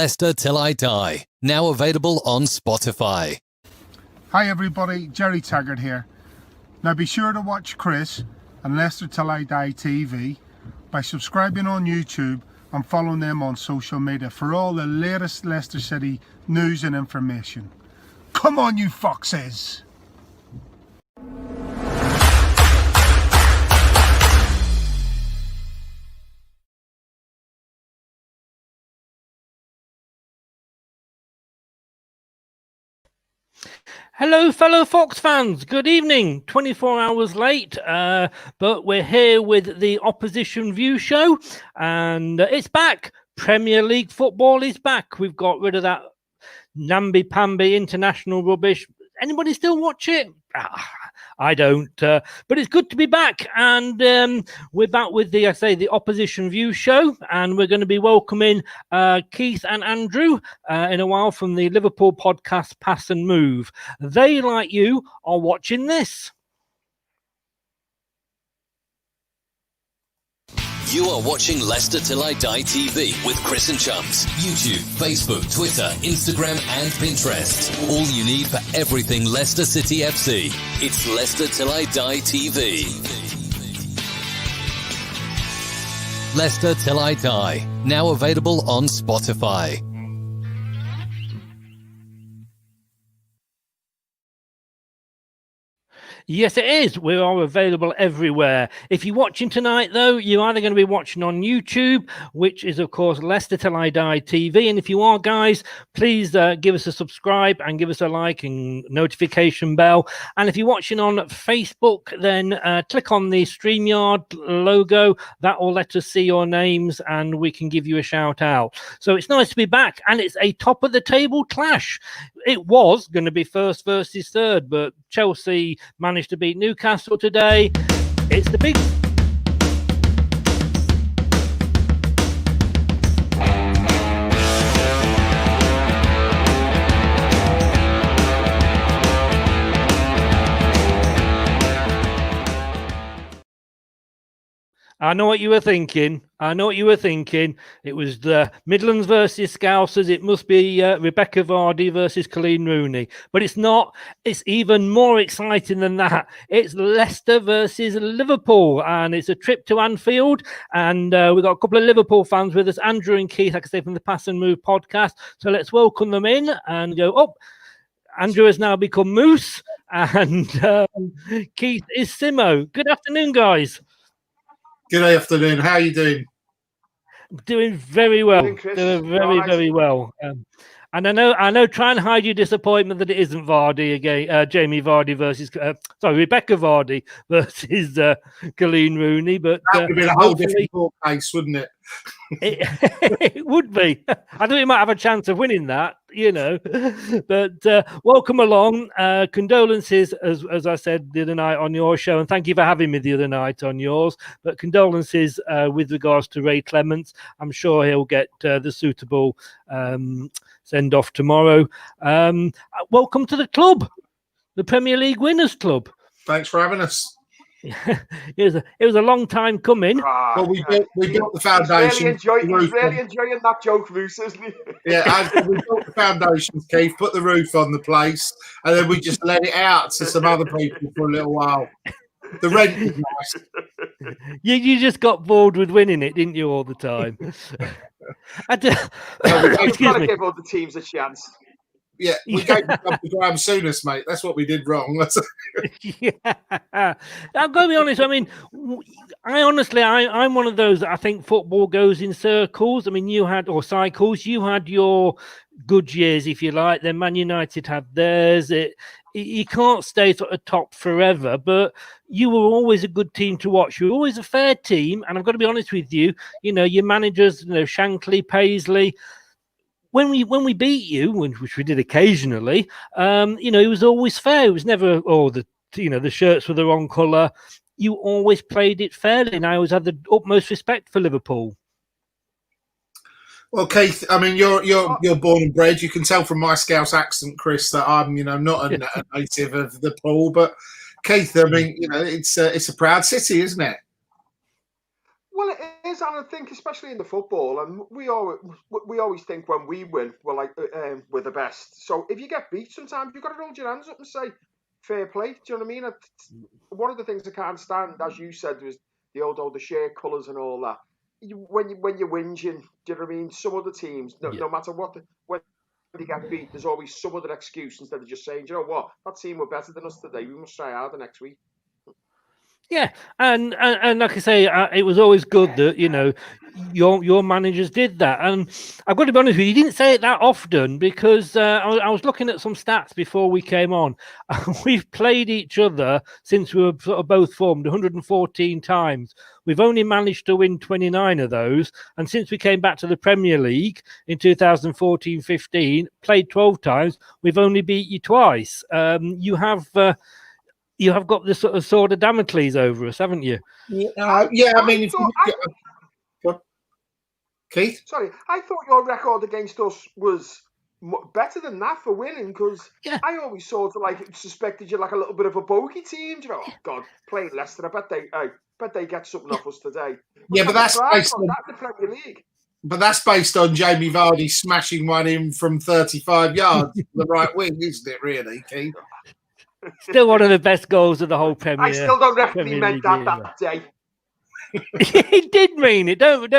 Leicester Till I Die, now available on Spotify. Hi everybody, Jerry Taggart here. Now be sure to watch Chris and Leicester Till I Die TV by subscribing on YouTube and following them on social media for all the latest Leicester City news and information. Come on you foxes! Hello, fellow Fox fans. Good evening. 24 hours late, but we're here with the Opposition View show, and it's back. Premier League football is back. We've got rid of that namby-pamby international rubbish. Anybody still watch it? I don't, but it's good to be back, and we're back with the Opposition View show, and we're going to be welcoming Keith and Andrew in a while from the Liverpool Podcast, Pass and Move. They, like you, are watching this. You are watching Leicester Till I Die TV with Chris and Chums. YouTube, Facebook, Twitter, Instagram and Pinterest. All you need for everything Leicester City FC. It's Leicester Till I Die TV. Leicester Till I Die, now available on Spotify. Yes, it is. We are available everywhere. If you're watching tonight, though, you're either going to be watching on YouTube, which is, of course, Leicester Till I Die TV. And if you are, guys, please give us a subscribe and give us a like and notification bell. And if you're watching on Facebook, then click on the StreamYard logo. That will let us see your names and we can give you a shout out. So it's nice to be back. And it's a top of the table clash. It was going to be first versus third, but Chelsea managed to beat Newcastle today. It's the big... I know what you were thinking. It was the Midlands versus Scousers. It must be Rebecca Vardy versus Colleen Rooney. But it's not. It's even more exciting than that. It's Leicester versus Liverpool. And it's a trip to Anfield. And we've got a couple of Liverpool fans with us. Andrew and Keith, like I say, from the Pass and Move podcast. So let's welcome them in and go, oh, Andrew has now become Moose. And Keith is Simo. Good afternoon, guys. Good afternoon. How are you doing? Doing very well. Doing very well. And I know. Try and hide your disappointment that it isn't Vardy again. Jamie Vardy versus Rebecca Vardy versus Colleen Rooney. But that would be a whole different court case, wouldn't it? It would be. I think we might have a chance of winning that, you know. But welcome along. Condolences, as I said the other night on your show, and thank you for having me the other night on yours. But condolences with regards to Ray Clements. I'm sure he'll get the suitable send off tomorrow. Welcome to the club, the Premier League Winners Club. Thanks for having us. It was a long time coming. Well, we built the foundation. He's really enjoying that joke, Moose, isn't he? Yeah, we built the foundations, Keith, put the roof on the place, and then we just let it out to some other people for a little while. The rent was nice. You just got bored with winning it, didn't you, all the time? We've got to give all the teams a chance. Yeah, we gave them up to Graham Souness, mate. That's what we did wrong. Yeah, I'm going to be honest. I mean, I'm one of those that I think football goes in circles. I mean, cycles. You had your good years, if you like. Then Man United had theirs. You can't stay at the top forever, but you were always a good team to watch. You were always a fair team, and I've got to be honest with you. You know, your managers, Shankly, Paisley. When we beat you, which we did occasionally, it was always fair. It was never, the shirts were the wrong colour. You always played it fairly, and I always had the utmost respect for Liverpool. Well, Keith, I mean, you're born and bred. You can tell from my Scouse accent, Chris, that I'm, not a native of the pool. But Keith, I mean, it's a proud city, isn't it? Well, it is, and I think especially in the football, and we always think when we win, we're the best. So if you get beat, sometimes you've got to hold your hands up and say, "Fair play." Do you know what I mean? One of the things I can't stand, as you said, was the shared colours and all that. When you're whinging, do you know what I mean? Some other teams, no matter what, when they get beat, there's always some other excuse instead of just saying, "Do you know what? That team were better than us today. We must try harder next week." Yeah, and like I say, it was always good that your managers did that. And I've got to be honest with you, you didn't say it that often because I was looking at some stats before we came on. We've played each other since we were sort of both formed 114 times. We've only managed to win 29 of those, and since we came back to the Premier League in 2014-15, played 12 times. We've only beat you twice. You have got this sort of sword of Damocles over us, haven't you? I mean, Keith? Sorry, I thought your record against us was better than that for winning, because I always sort of suspected you like a little bit of a bogey team. You know, oh God, playing Leicester, I bet they get something off us today. But that's based on that in the Premier League. But that's based on Jamie Vardy smashing one in from 35 yards the right wing, isn't it? Really, Keith? Still one of the best goals of the whole Premier. I still don't reckon he meant that day. He did mean it, don't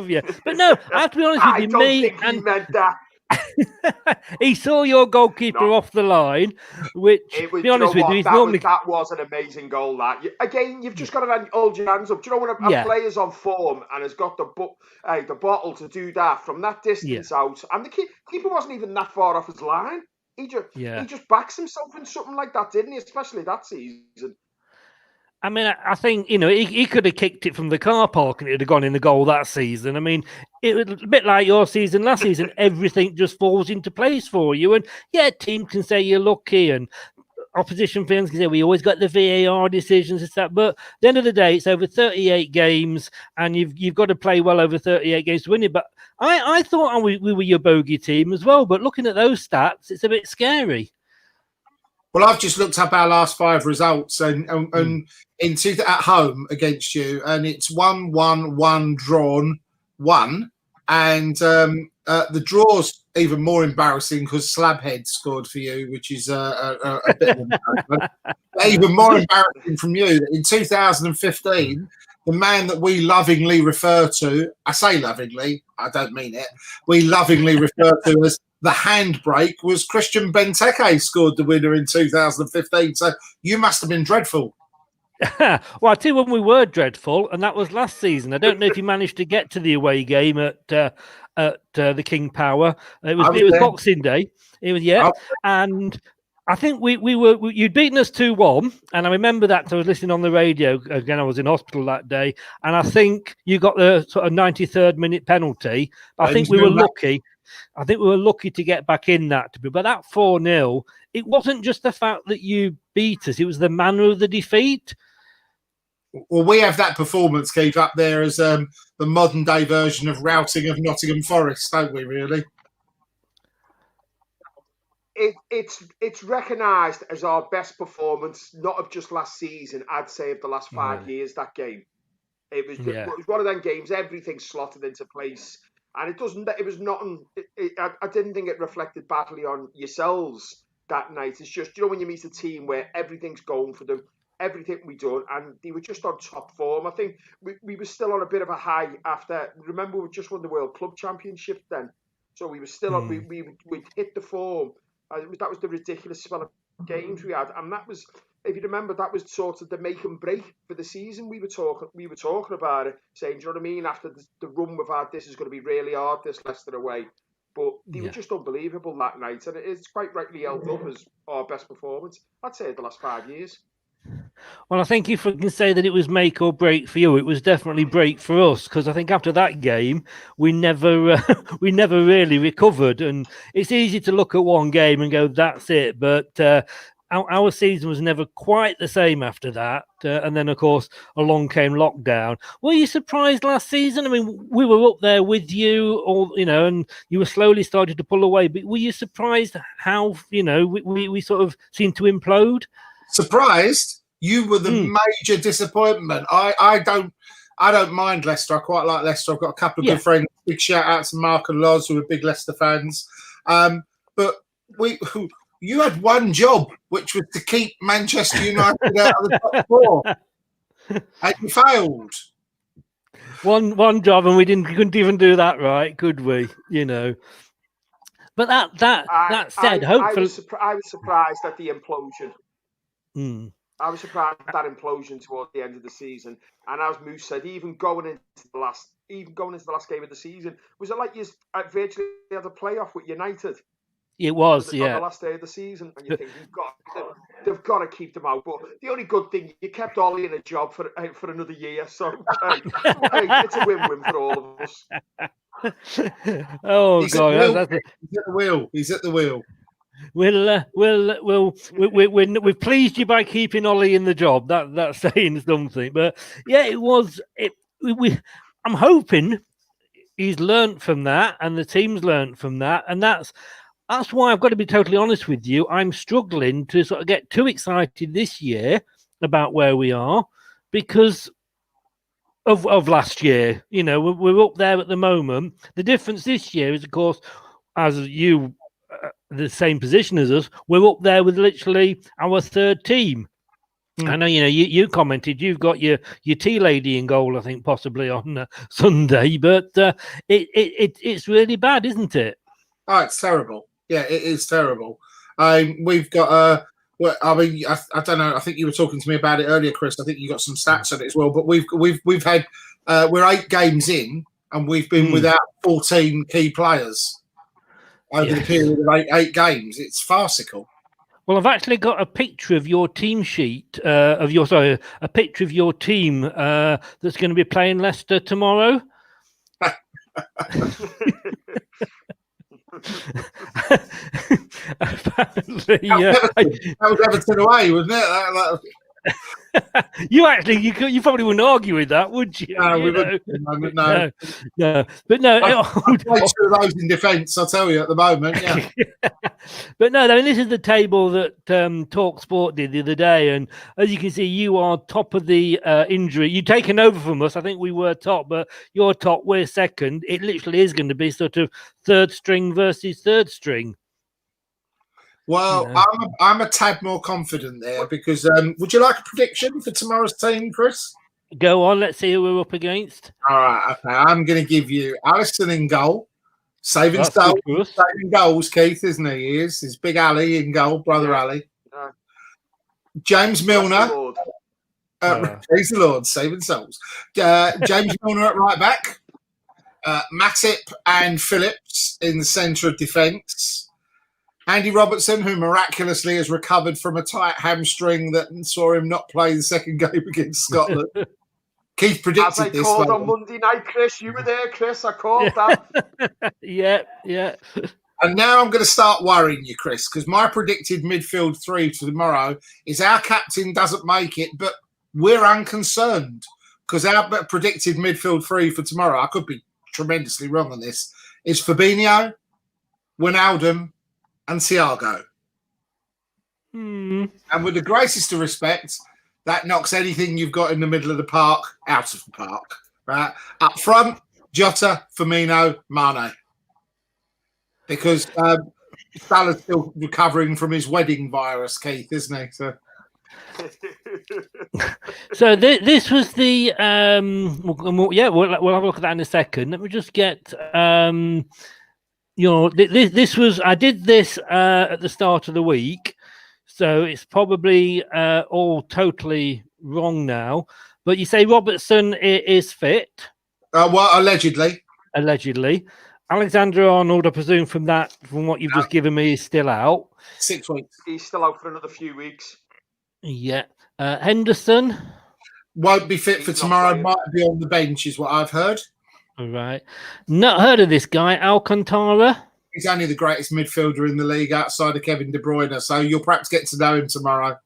you? But no, I have to be honest with you. I don't think he meant that. He saw your goalkeeper off the line, which, to be honest with you, that was an amazing goal. That again, you've just got to hold your hands up. Do you know when a player's on form and has got the bottle to do that from that distance out, and the keeper wasn't even that far off his line. He just backs himself in something like that, didn't he? Especially that season. I mean, I think, he could have kicked it from the car park and it'd have gone in the goal that season. I mean, it was a bit like your season last season. Everything just falls into place for you. And team can say you're lucky, and opposition fans can say we always got the VAR decisions and stuff. But at the end of the day, it's over 38 games, and you've got to play well over 38 games to win it. But I thought we were your bogey team as well. But looking at those stats, it's a bit scary. Well, I've just looked up our last 5 results and at home against you, and it's 1-1-1 drawn 1, and the draw's even more embarrassing because Slabhead scored for you, which is a bit of embarrassment. Even more embarrassing from you. In 2015, the man that we lovingly refer to, I say lovingly, I don't mean it, we lovingly refer to as the handbrake, was Christian Benteke scored the winner in 2015. So you must have been dreadful. Well, I tell you when we were dreadful, and that was last season. I don't know if you managed to get to the away game at the King Power. It was Boxing Day. It was and I think you'd beaten us 2-1, and I remember that. I was listening on the radio again. I was in hospital that day, and I think you got the sort of 93rd minute penalty. I think we were lucky. I think we were lucky to get back in that. But that 4-0, it wasn't just the fact that you beat us; it was the manner of the defeat. Well, we have that performance, Keith, up there as the modern day version of routing of Nottingham Forest, don't we? Really. It's recognised as our best performance, not of just last season. I'd say of the last 5 years. That game, it was one of them games. Everything slotted into place, and it was nothing. I didn't think it reflected badly on yourselves that night. It's just when you meet a team where everything's going for them, everything we done, and they were just on top form. I think we were still on a bit of a high after. Remember, we just won the World Club Championship then, so we were still on. We hit the form. That was the ridiculous spell of games we had, and that was, if you remember, that was sort of the make and break for the season. We were talking about it, saying, do you know what I mean? After the run we've had, this is going to be really hard, this Leicester away. But they were just unbelievable that night, and it's quite rightly held up as our best performance, I'd say, in the last 5 years. Well, I think if we can say that it was make or break for you, it was definitely break for us, because I think after that game, we never really recovered. And it's easy to look at one game and go, that's it. But our season was never quite the same after that. And then, of course, along came lockdown. Were you surprised last season? I mean, we were up there with you, and you were slowly starting to pull away. But were you surprised how, we sort of seemed to implode? Surprised? You were the major disappointment. I I don't mind Leicester. I quite like Leicester. I've got a couple of good friends. Big shout out to Mark and Loz, who are big Leicester fans. But you had one job, which was to keep Manchester United out of the top four, and you failed. One job, and we couldn't even do that right, could we? You know. But that said, hopefully, I was surprised at the implosion. Mm. I was surprised at that implosion towards the end of the season. And as Moose said, even going into the last game of the season, was it like you virtually had a playoff with United? It was, on the last day of the season, and you think they've got to keep them out. But the only good thing, you kept Ollie in a job for another year, so it's a win-win for all of us. Oh He's God, at the wheel. He's at the wheel. We've pleased you by keeping Ollie in the job. That's saying something, but yeah, it was. I'm hoping he's learnt from that, and the team's learnt from that, and that's why I've got to be totally honest with you. I'm struggling to sort of get too excited this year about where we are because of last year. You know, we're up there at the moment. The difference this year is, of course, as you, the same position as us, we're up there with literally our third team. I know, you know, you commented you've got your tea lady in goal, I think, possibly on Sunday, but it's really bad, isn't it? Oh, it's terrible. Yeah, it is terrible. We've got I don't know. I think you were talking to me about it earlier, Chris. I think you got some stats on it as well. But we've had we're 8 games in, and we've been without 14 key players over the period of eight games. It's farcical. Well, I've actually got a picture of your team sheet a picture of your team that's going to be playing Leicester tomorrow. Apparently, that was Everton away, wasn't it? You probably wouldn't argue with that, would you? No, we wouldn't. No. But no, I'm sure those in defence. I'll tell you at the moment. Yeah. But no, I mean, this is the table that Talk Sport did the other day, and as you can see, you are top of the injury. You've taken over from us. I think we were top, but you're top. We're second. It literally is going to be sort of third string versus third string. Well, you know. I'm a tad more confident there because would you like a prediction for tomorrow's team, Chris? Go on, let's see who we're up against. All right, okay. I'm going to give you Alisson in goal, saving goals, Keith, isn't he? He is. He's Big Ali in goal, brother Ali. James Milner. Praise the Lord, saving souls. James Milner at right back. Matip and Phillips in the centre of defence. Andy Robertson, who miraculously has recovered from a tight hamstring that saw him not play the second game against Scotland. Keith predicted this. As I called on Monday night, Chris. You were there, Chris. I called that. Yeah. And now I'm going to start worrying you, Chris, because my predicted midfield 3 for tomorrow is our captain doesn't make it, but we're unconcerned because our predicted midfield 3 for tomorrow, I could be tremendously wrong on this, is Fabinho, Wijnaldum, and Thiago. And with the greatest of respect, that knocks anything you've got in the middle of the park out of the park. Right? Up front, Jota, Firmino, Mane. Because Salah's still recovering from his wedding virus, Keith, isn't he? So this was the we'll have a look at that in a second. Let me just get this was, I did this at the start of the week, so it's probably all totally wrong now. But you say Robertson is fit? Well, allegedly. Alexander-Arnold, I presume from what you've just given me, is still out. 6 weeks. He's still out for another few weeks. Yeah. Henderson? Won't be fit for tomorrow. Might be on the bench, is what I've heard. All right. Not heard of this guy, Alcantara. He's only the greatest midfielder in the league outside of Kevin De Bruyne, so you'll perhaps get to know him tomorrow.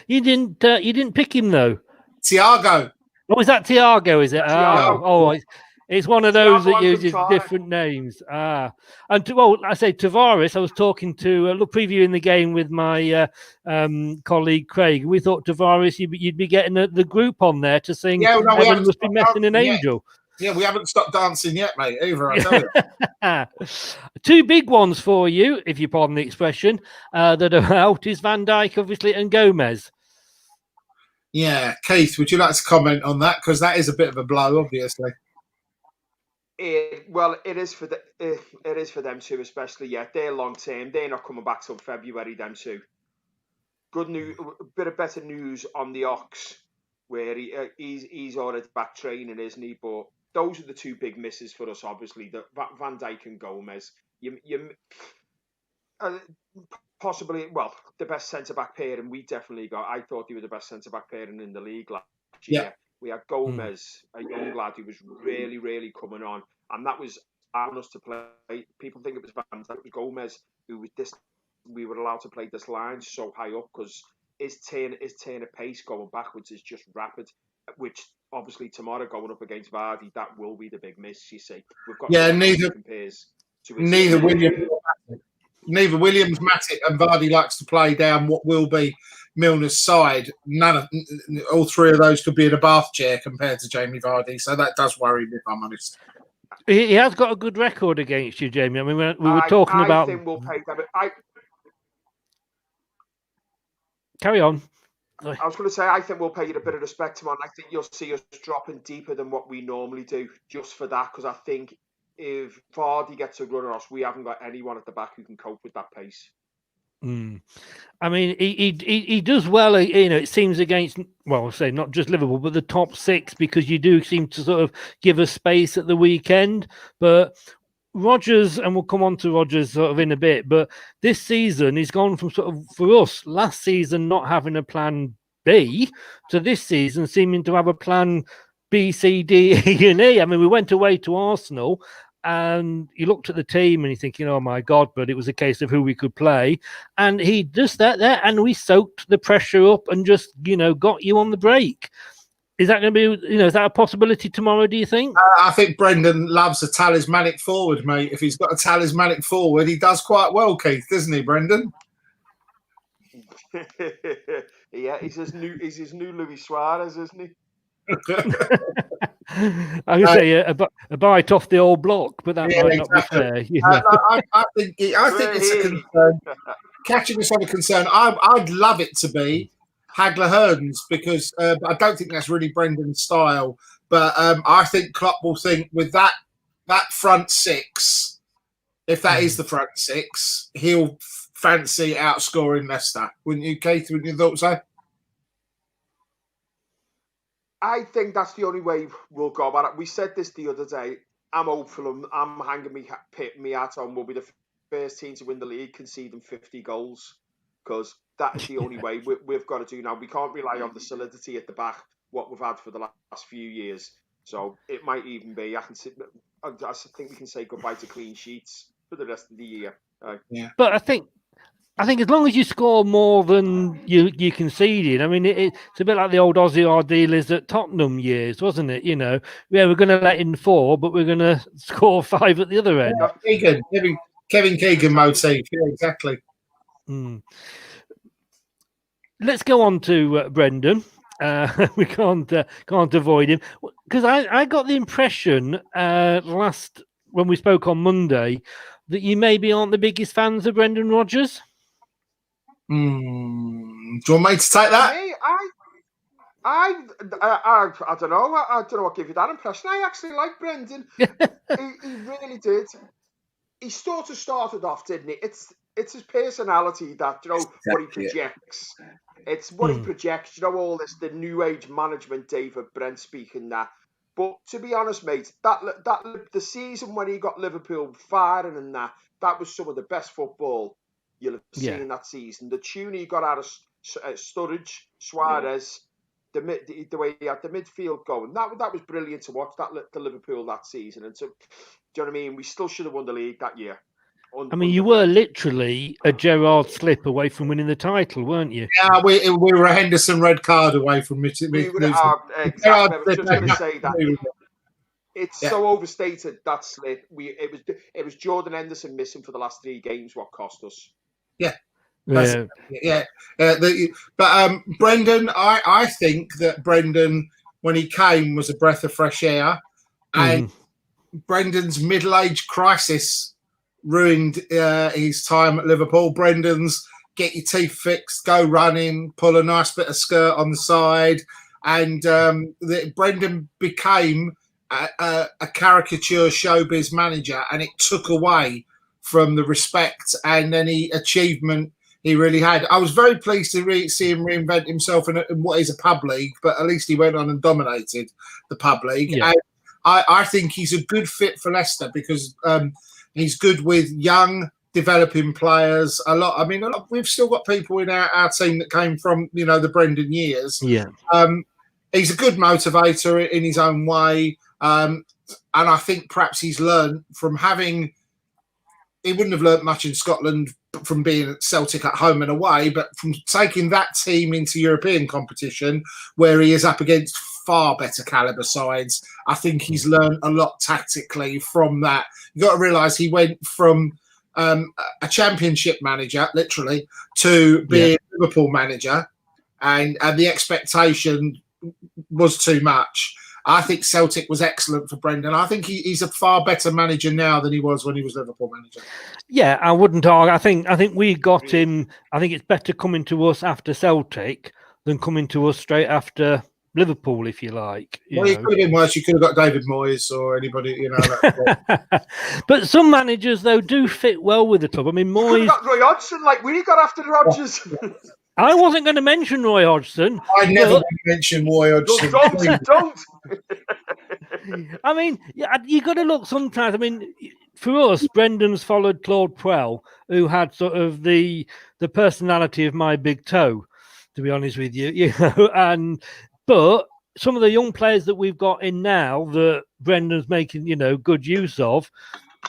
You didn't pick him though. Thiago. Oh, is that Thiago? Is it? Thiago. Oh, It's one of those that uses different names. And I say Tavares. I was talking to previewing the game with my colleague Craig. We thought Tavares, you'd be getting the group on there to sing. Yeah, no, Heaven must be messing an angel. Yeah, we haven't stopped dancing yet, mate. Either, I tell you. Two big ones for you, if you pardon the expression, that are out is Van Dijk, obviously, and Gomez. Yeah, Keith, would you like to comment on that? Because that is a bit of a blow, obviously. It is for them too, especially. Yeah, they're long term. They're not coming back till February. Them too. Good news, a bit of better news on the Ox, where he's already back training, isn't he? But those are the two big misses for us, obviously. The Van Dijk and Gomez. Possibly, the best centre back pairing we definitely got. I thought they were the best centre back pairing in the league last year. Yeah. We had Gomez, a young lad who was really, really coming on, and that was allowing us to play. People think it was Van Dijk, it was Gomez who was this. We were allowed to play this line so high up because his turn of pace going backwards is just rapid. Which obviously tomorrow going up against Vardy, that will be the big miss. You see, we've got neither Williams, Matip, and Vardy likes to play down what will be Milner's side. All three of those could be in a bath chair compared to Jamie Vardy, so that does worry me, if I'm honest. He has got a good record against you, Jamie. I mean, we were talking about. I think we'll pay them. Carry on. I was going to say, I think we'll pay you a bit of respect tomorrow. I think you'll see us dropping deeper than what we normally do, just for that, because I think if Vardy gets a run on us, we haven't got anyone at the back who can cope with that pace. I mean, he does well. It seems against, I'll say not just Liverpool, but the top six, because you do seem to sort of give us space at the weekend. But Rodgers, and we'll come on to Rodgers sort of in a bit, but this season he's gone from sort of, for us, last season not having a plan B to this season seeming to have a plan B, C, D, E, and E. I mean, we went away to Arsenal and you looked at the team and you're thinking, oh my God, but it was a case of who we could play. And he does that there, and we soaked the pressure up and just, got you on the break. Is that going to be, is that a possibility tomorrow, do you think? I think Brendan loves a talismanic forward, mate. If he's got a talismanic forward, he does quite well, Keith, doesn't he, Brendan? Yeah, he's his new Luis Suarez, isn't he? I can say a bite off the old block, but that might not be fair. I think it's a concern. Catching us on a concern. I'd love it to be Hagler-Hearns, because I don't think that's really Brendan's style. But I think Klopp will think with that front six, if that is the front six, he'll fancy outscoring Leicester. Wouldn't you, Keith? Wouldn't you thought so? I think that's the only way we'll go about it. We said this the other day. I'm hopeful. I'm hanging me hat on. We'll be the first team to win the league, conceding 50 goals, because that is the only way we've got to do now. We can't rely on the solidity at the back, what we've had for the last few years. So it might even be. I think we can say goodbye to clean sheets for the rest of the year. Yeah. But I think as long as you score more than you conceded, I mean, it's a bit like the old Aussie Ardealers at Tottenham years, wasn't it? We're going to let in 4, but we're going to score 5 at the other end. Kevin Keegan motif, yeah, exactly. Let's go on to Brendan. We can't avoid him, because I got the impression when we spoke on Monday that you maybe aren't the biggest fans of Brendan Rodgers. Do you want me to take that? I don't know. I don't know what gave you that impression. I actually like Brendan. he really did. He sort of started off, didn't he? It's his personality that, what he projects. It's what he projects, all this, the new age management, David Brent speaking that. But to be honest, mate, that the season when he got Liverpool firing and that was some of the best football you'll have seen in that season. The tune he got out of Sturridge, Suarez, the way he had the midfield going, that was brilliant to watch. The Liverpool that season, and so, do you know what I mean? We still should have won the league that year. I mean, you were literally a Gerrard slip away from winning the title, weren't you? Yeah, we were a Henderson red card away from it. Exactly. I was just going to say that. It's so overstated, that slip. It was Jordan Henderson missing for the last 3 games what cost us. Yeah. Yeah. But Brendan, I think that Brendan, when he came, was a breath of fresh air. And Brendan's middle-age crisis ruined his time at Liverpool. Brendan's get your teeth fixed, go running, pull a nice bit of skirt on the side. And Brendan became a caricature showbiz manager, and it took away from the respect and any achievement he really had. I was very pleased to see him reinvent himself in what is a pub league, but at least he went on and dominated the pub league. Yeah. And I think he's a good fit for Leicester because he's good with young, developing players. We've still got people in our team that came from, the Brendan years. Yeah. He's a good motivator in his own way. And I think perhaps he's learned from he wouldn't have learnt much in Scotland from being at Celtic at home and away, but from taking that team into European competition where he is up against far better calibre sides. I think he's learned a lot tactically from that. You've got to realise he went from a championship manager, literally, to being a Liverpool manager, and the expectation was too much. I think Celtic was excellent for Brendan. I think he's a far better manager now than he was when he was Liverpool manager. Yeah, I wouldn't argue. I think we got him. I think it's better coming to us after Celtic than coming to us straight after Liverpool, if you like. You could have been worse. You could have got David Moyes or anybody, But some managers, though, do fit well with the club. I mean, Moyes... got Roy Hodgson, like we got after Rodgers. I wasn't going to mention Roy Hodgson. I never mention Roy Hodgson. Don't. I mean, you got to look sometimes. I mean, for us, Brendan's followed Claude Puel, who had sort of the personality of my big toe, to be honest with you. But some of the young players that we've got in now that Brendan's making, good use of,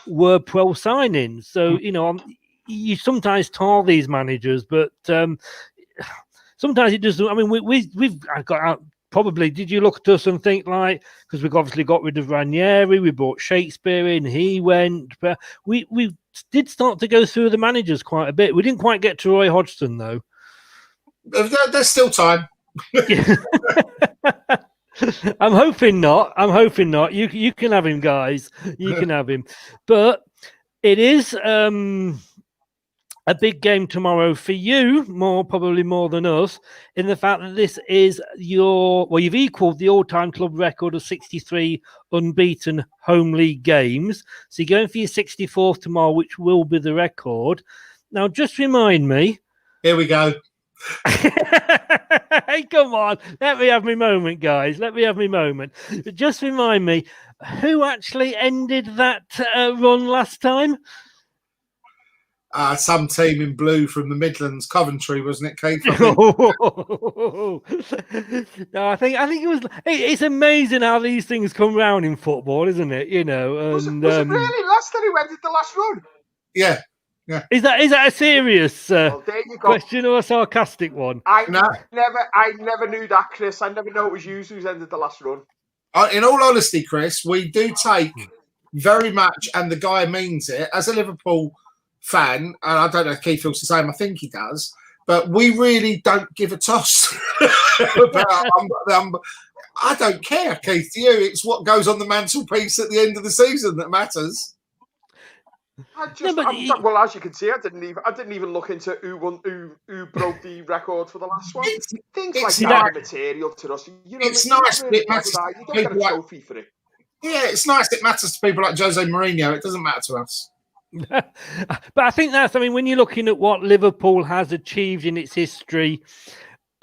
were Puel signings. So, you sometimes tar these managers, but sometimes it doesn't. I mean, we've got out. Probably, did you look at us and think like, because we've obviously got rid of Ranieri, we brought Shakespeare in, he went, but we did start to go through the managers quite a bit. We didn't quite get to Roy Hodgson though. There's still time. I'm hoping not. You can have him, guys. You can have him. But it is a big game tomorrow for you, probably more than us, in the fact that this is you've equalled the all-time club record of 63 unbeaten home league games. So you're going for your 64th tomorrow, which will be the record. Now, just remind me. Here we go. Hey, come on. Let me have my moment, guys. Let me have my moment. Just remind me, who actually ended that run last time? Some team in blue from the Midlands, Coventry, wasn't it, Keith? No, I think it was. It's amazing how these things come round in football, isn't it? Was it really Leicester who ended the last run? Yeah. Is that a serious question or a sarcastic one? I never knew that, Chris. I never know it was you who's ended the last run. In all honesty, Chris, we do take very much, and the guy means it, as a Liverpool fan, and I don't know if Keith feels the same, I think he does, but we really don't give a toss about I don't care, Keith, to you. It's what goes on the mantelpiece at the end of the season that matters. Well, as you can see, I didn't even look into who broke the record for the last one. Things like that are material to us. It's nice, but it matters. You don't get a trophy for it. Yeah, it's nice. It matters to people like Jose Mourinho. It doesn't matter to us. But I think when you're looking at what Liverpool has achieved in its history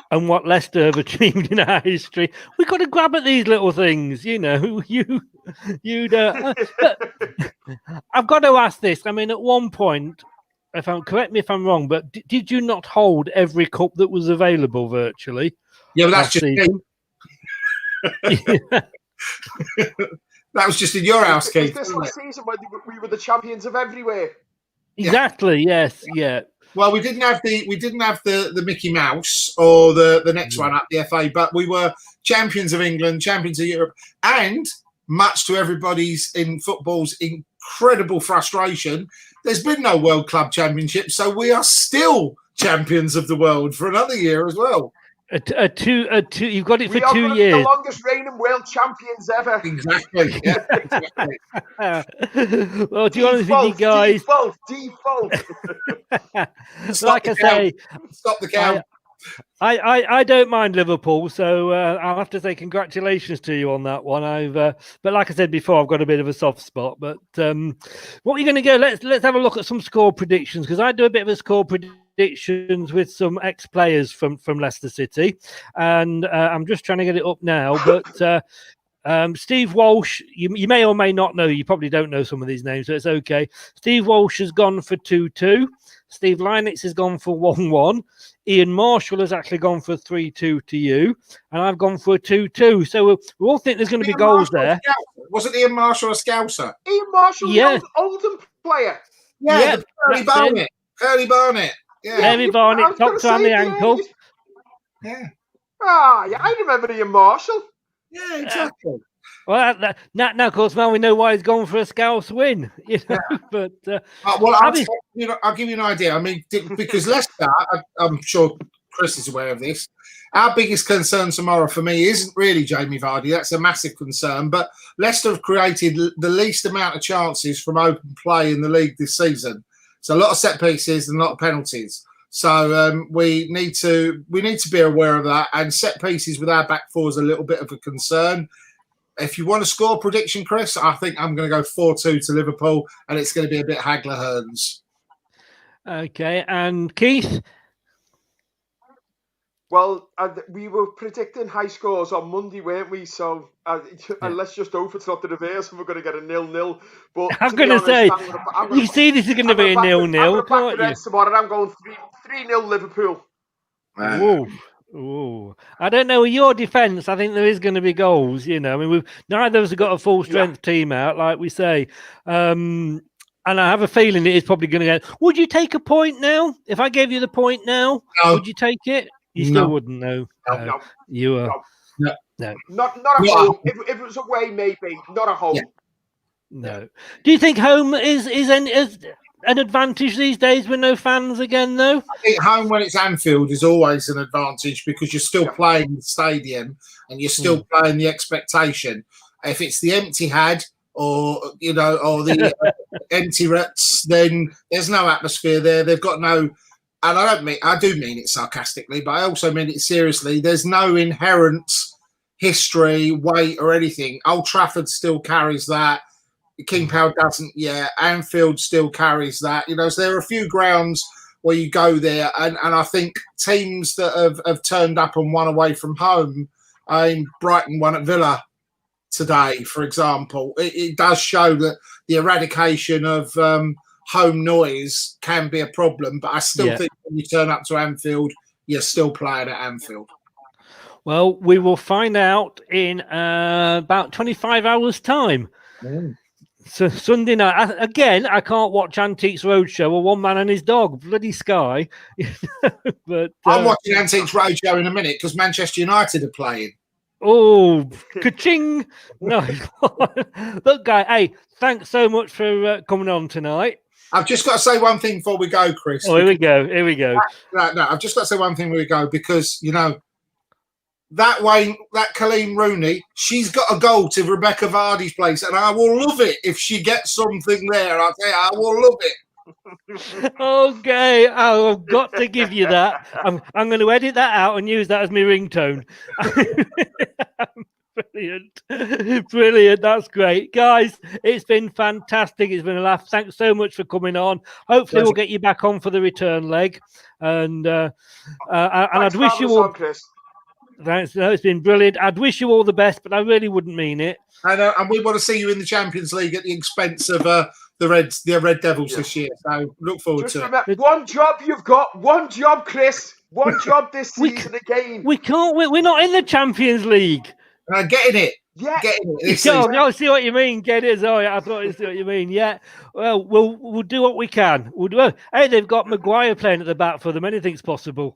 and what Leicester have achieved in our history, we've got to grab at these little things, I've got to ask this. I mean, at one point, correct me if I'm wrong, but did you not hold every cup that was available virtually? Yeah, but that's just me. That was just in your house, Keith. This last season when we were the champions of everywhere. Exactly. Yes. Yeah. Well, we didn't have the Mickey Mouse or the next one up, the FA, but we were champions of England, champions of Europe, and much to everybody's in football's incredible frustration, there's been no World Club Championship, so we are still champions of the world for another year as well. You've got it for 2 years. We are going to be the longest reigning world champions ever. Exactly. Yeah, exactly. Well, to be honest with you guys, default. like I say, stop the count. I don't mind Liverpool, so I'll have to say congratulations to you on that one. But like I said before, I've got a bit of a soft spot. But what are you going to go? Let's have a look at some score predictions, because I do a bit of a score predictions with some ex-players from Leicester City, and I'm just trying to get it up now. But Steve Walsh, you may or may not know. You probably don't know some of these names, so it's okay. Steve Walsh has gone for 2-2. Steve Linux has gone for 1-1. Ian Marshall has actually gone for 3-2 to you, and I've gone for a 2-2. So we all think there's going to be goals there. Wasn't Ian Marshall a Scouser? Ian Marshall, the Oldham player. Yeah, Curly Barnett. Curly Barnett. Yeah. Curly Barnett, top around the ankle. Yeah. Yeah, I remember Ian Marshall. Yeah, exactly. Well, now, of course, now we know why he's gone for a Scouse win. You know? But I'll give you an idea. I mean, because Leicester, I'm sure Chris is aware of this. Our biggest concern tomorrow for me isn't really Jamie Vardy. That's a massive concern. But Leicester have created the least amount of chances from open play in the league this season. So a lot of set pieces and a lot of penalties. So we need to be aware of that. And set pieces with our back four is a little bit of a concern. If you want to score prediction, Chris, I think I'm going to go 4-2 to Liverpool, and it's going to be a bit Hagler-Hearns. Okay, and Keith? Well, we were predicting high scores on Monday, weren't we? So let's just hope it's not the reverse and we're going to get a 0-0. But I'm going to say, you see this is going to be a 0-0, can't you? Tomorrow, I'm going 3-0 Liverpool. Ooh. I don't know. With your defence, I think there is going to be goals. You know, I mean, neither of us have got a full strength team out, like we say. And I have a feeling it is probably going to get. Would you take a point now? If I gave you the point now, would you take it? You still wouldn't know. No. You are. No. Not at home. If it was away, maybe. Not at home. Yeah. No. Do you think home is an advantage these days with no fans again, though? I think home when it's Anfield is always an advantage because you're still playing the stadium and you're still playing the expectation. If it's the empty had or the empty ruts, then there's no atmosphere there. They've got no, and I do mean it sarcastically, but I also mean it seriously. There's no inherent history, weight, or anything. Old Trafford still carries that. King Power doesn't yet. Anfield still carries that. So there are a few grounds where you go there, and I think teams that have turned up and won away from home, Brighton won at Villa today, for example. It does show that the eradication of home noise can be a problem, but I still think when you turn up to Anfield, you're still playing at Anfield. Well, we will find out in about 25 hours' time. So Sunday night, again, I can't watch Antiques Roadshow or One Man and His Dog. Bloody Sky. But I'm watching Antiques Roadshow in a minute because Manchester United are playing. Oh, ka-ching. No. Look, guy, hey, thanks so much for coming on tonight. I've just got to say one thing before we go, Chris. Oh, here we go. No, I've just got to say one thing before we go because, that Colleen Rooney, she's got a goal to Rebecca Vardy's place, and I will love it if she gets something there. I'll tell you, I will love it. Okay, I've got to give you that. I'm going to edit that out and use that as my ringtone. Brilliant. That's great, guys. It's been fantastic. It's been a laugh. Thanks so much for coming on. Hopefully, we'll get you back on for the return leg, and I'd wish you all. Chris. Thanks. No, it's been brilliant. I'd wish you all the best, but I really wouldn't mean it. And we want to see you in the Champions League at the expense of the Red Devils this year. So look forward to it. One job you've got. One job, Chris. One job this season again. We can't. We're not in the Champions League. Getting it. Yeah. Getting it. I see what you mean. Get it. Sorry, I thought you see what you mean. Yeah. Well, we'll do what we can. Hey, they've got Maguire playing at the back for them. Anything's possible.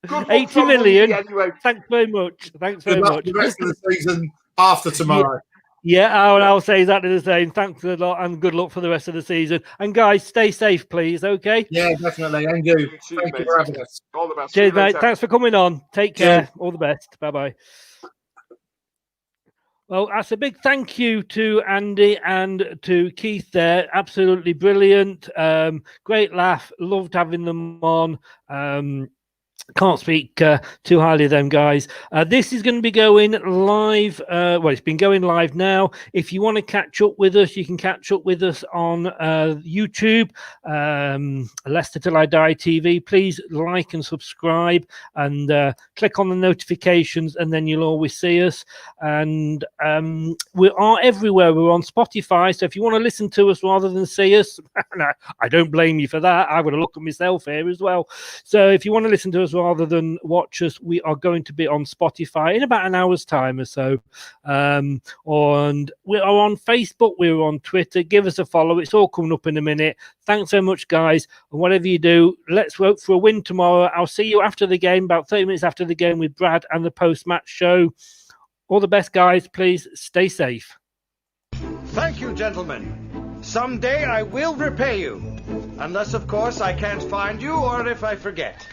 Good luck 80 from million. Monday anyway. Thanks very much. Thanks very Good luck much. for the rest of the season after tomorrow. Yeah, I'll say exactly the same. Thanks a lot and good luck for the rest of the season. And guys, stay safe, please, okay? Yeah, definitely. And you. too, Thank you mate. for having us. All the best. Cheers, mate. Thanks for coming on. Take care. Cheers. All the best. Bye-bye. Well, that's a big thank you to Andy and to Keith there. Absolutely brilliant. Great laugh. Loved having them on. Can't speak too highly of them guys. This is going to be going live. Well, it's been going live now. If you want to catch up with us, you can catch up with us on YouTube, Leicester Till I Die TV. Please like and subscribe and click on the notifications, and then you'll always see us. And we are everywhere. We're on Spotify. So if you want to listen to us rather than see us, I don't blame you for that. I would have looked at myself here as well. So if you want to listen to us rather than watch us, we are going to be on Spotify in about an hour's time or so. And we are on Facebook, we're on Twitter. Give us a follow. It's all coming up in a minute. Thanks so much, guys. And whatever you do, let's vote for a win tomorrow. I'll see you after the game, about 30 minutes after the game, with Brad and the post-match show. All the best, guys. Please stay safe. Thank you, gentlemen. Someday I will repay you. Unless, of course, I can't find you or if I forget.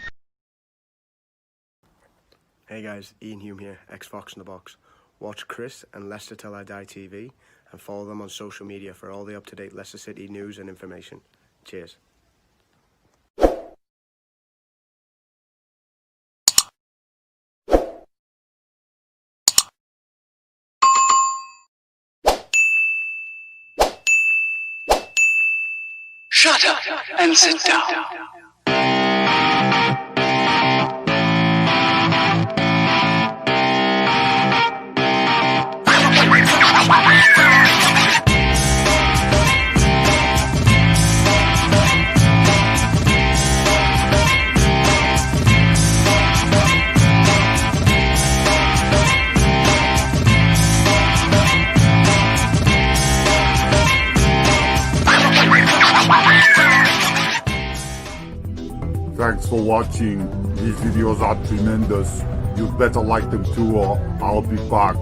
Hey guys, Ian Hume here, ex-Fox in the Box. Watch Chris and Leicester Till I Die TV and follow them on social media for all the up-to-date Leicester City news and information. Cheers. Shut up and sit down. Thanks for watching. These videos are tremendous. You better like them too, or I'll be back.